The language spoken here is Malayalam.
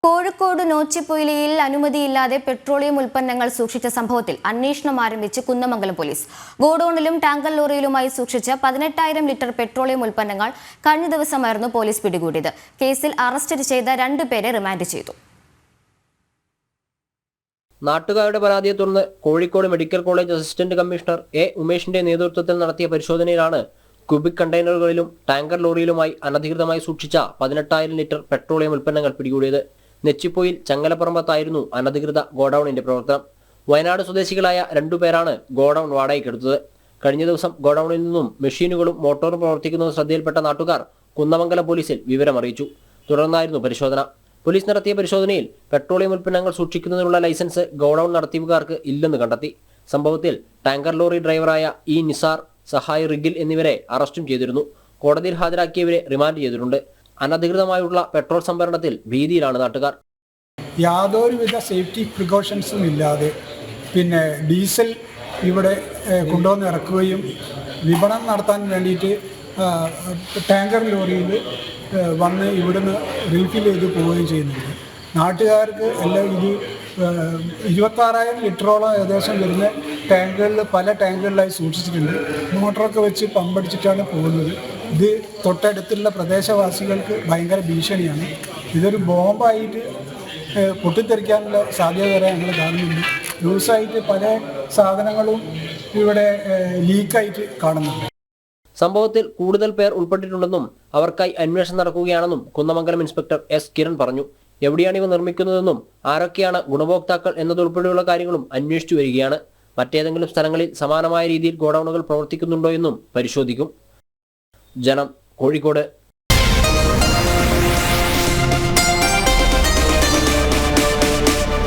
കോഴിക്കോട് നോച്ചിപ്പൊയിലിൽ അനുമതിയില്ലാതെ പെട്രോളിയം ഉൽപ്പന്നങ്ങൾ സൂക്ഷിച്ച സംഭവത്തിൽ അന്വേഷണം ആരംഭിച്ച് കുന്നമംഗലം പോലീസ്. ഗോഡൌണിലും ടാങ്കർ ലോറിയിലുമായി സൂക്ഷിച്ച 18,000 ലിറ്റർ പെട്രോളിയം ഉൽപ്പന്നങ്ങൾ കഴിഞ്ഞ ദിവസമായിരുന്നു പോലീസ് പിടികൂടിയത്. കേസിൽ അറസ്റ്റ് ചെയ്ത 2 പേരെ റിമാൻഡ് ചെയ്തു. നാട്ടുകാരുടെ പരാതിയെ തുടർന്ന് Kozhikode medical college assistant commissioner A ഉമേഷിന്റെ നേതൃത്വത്തിൽ നടത്തിയ പരിശോധനയിലാണ് ക്യൂബിക് കണ്ടെയ്നറുകളിലും ടാങ്കർ ലോറിയിലുമായി അനധികൃതമായി സൂക്ഷിച്ച 18,000 ലിറ്റർ പെട്രോളിയം ഉൽപ്പന്നങ്ങൾ പിടികൂടിയത്. നെച്ചിപ്പൊയിൽ ചങ്ങലപ്പറമ്പത്തായിരുന്നു അനധികൃത ഗോഡൌണിന്റെ പ്രവർത്തനം. വയനാട് സ്വദേശികളായ 2 പേരാണ് ഗോഡൌൺ വാടകയ്ക്കെടുത്തത്. കഴിഞ്ഞ ദിവസം ഗോഡൌണിൽ നിന്നും മെഷീനുകളും മോട്ടോറും പ്രവർത്തിക്കുന്നത് ശ്രദ്ധയിൽപ്പെട്ട നാട്ടുകാർ കുന്നമംഗലം പോലീസിൽ വിവരമറിയിച്ചു. തുടർന്നായിരുന്നു പരിശോധന. പോലീസ് നടത്തിയ പരിശോധനയിൽ പെട്രോളിയം ഉൽപ്പന്നങ്ങൾ സൂക്ഷിക്കുന്നതിനുള്ള ലൈസൻസ് ഗോഡൌൺ നടത്തിപ്പുകാർക്ക് ഇല്ലെന്ന് കണ്ടെത്തി. സംഭവത്തിൽ ടാങ്കർ ലോറി ഡ്രൈവറായ ഇ നിസാർ, സഹായി റിഗിൽ എന്നിവരെ അറസ്റ്റും ചെയ്തിരുന്നു. കോടതിയിൽ ഹാജരാക്കിയവരെ റിമാൻഡ് ചെയ്തിട്ടുണ്ട്. അനധികൃതമായുള്ള പെട്രോൾ സംഭരണത്തിൽ ഭീതിയിലാണ് നാട്ടുകാർ. യാതൊരുവിധ സേഫ്റ്റി പ്രിക്കോഷൻസും ഇല്ലാതെ ഡീസൽ ഇവിടെ കൊണ്ടുവന്ന് ഇറക്കുകയും വിപണനം നടത്താൻ വേണ്ടിയിട്ട് ടാങ്കർ ലോറിയിൽ വന്ന് ഇവിടുന്ന് റീഫിൽ ചെയ്ത് പോവുകയും ചെയ്യുന്നുണ്ട്. നാട്ടുകാർക്ക് എല്ലാം ഇത് 26,000 ലിറ്ററോളം ഏകദേശം വരുന്ന ടാങ്കുകളിൽ പല ടാങ്കുകളിലായി സൂക്ഷിച്ചിട്ടുണ്ട്. മോട്ടറൊക്കെ വെച്ച് പമ്പടിച്ചിട്ടാണ് പോകുന്നത്. ഇത് തൊട്ടടുത്തുള്ള പ്രദേശവാസികൾക്ക് ഭയങ്കര ഭീഷണിയാണ്. ഇതൊരു ബോംബായിട്ട് പൊട്ടിത്തെറിക്കാനുള്ള സാധ്യത വരെ ഞങ്ങൾ കാണുന്നുണ്ട്. ലൂസായിട്ട് പല സാധനങ്ങളും ഇവിടെ ലീക്കായിട്ട് കാണുന്നുണ്ട്. സംഭവത്തിൽ കൂടുതൽ പേർ ഉൾപ്പെട്ടിട്ടുണ്ടെന്നും അവർക്കായി അന്വേഷണം നടക്കുകയാണെന്നും കുന്നമംഗലം ഇൻസ്പെക്ടർ എസ് കിരൺ പറഞ്ഞു. എവിടെയാണ് ഇവ നിർമ്മിക്കുന്നതെന്നും ആരൊക്കെയാണ് ഗുണഭോക്താക്കൾ എന്നതുൾപ്പെടെയുള്ള കാര്യങ്ങളും അന്വേഷിച്ചു വരികയാണ്. മറ്റേതെങ്കിലും സ്ഥലങ്ങളിൽ സമാനമായ രീതിയിൽ ഗോഡൌണുകൾ പ്രവർത്തിക്കുന്നുണ്ടോ എന്നും പരിശോധിക്കും. ജനം, കോഴിക്കോട്.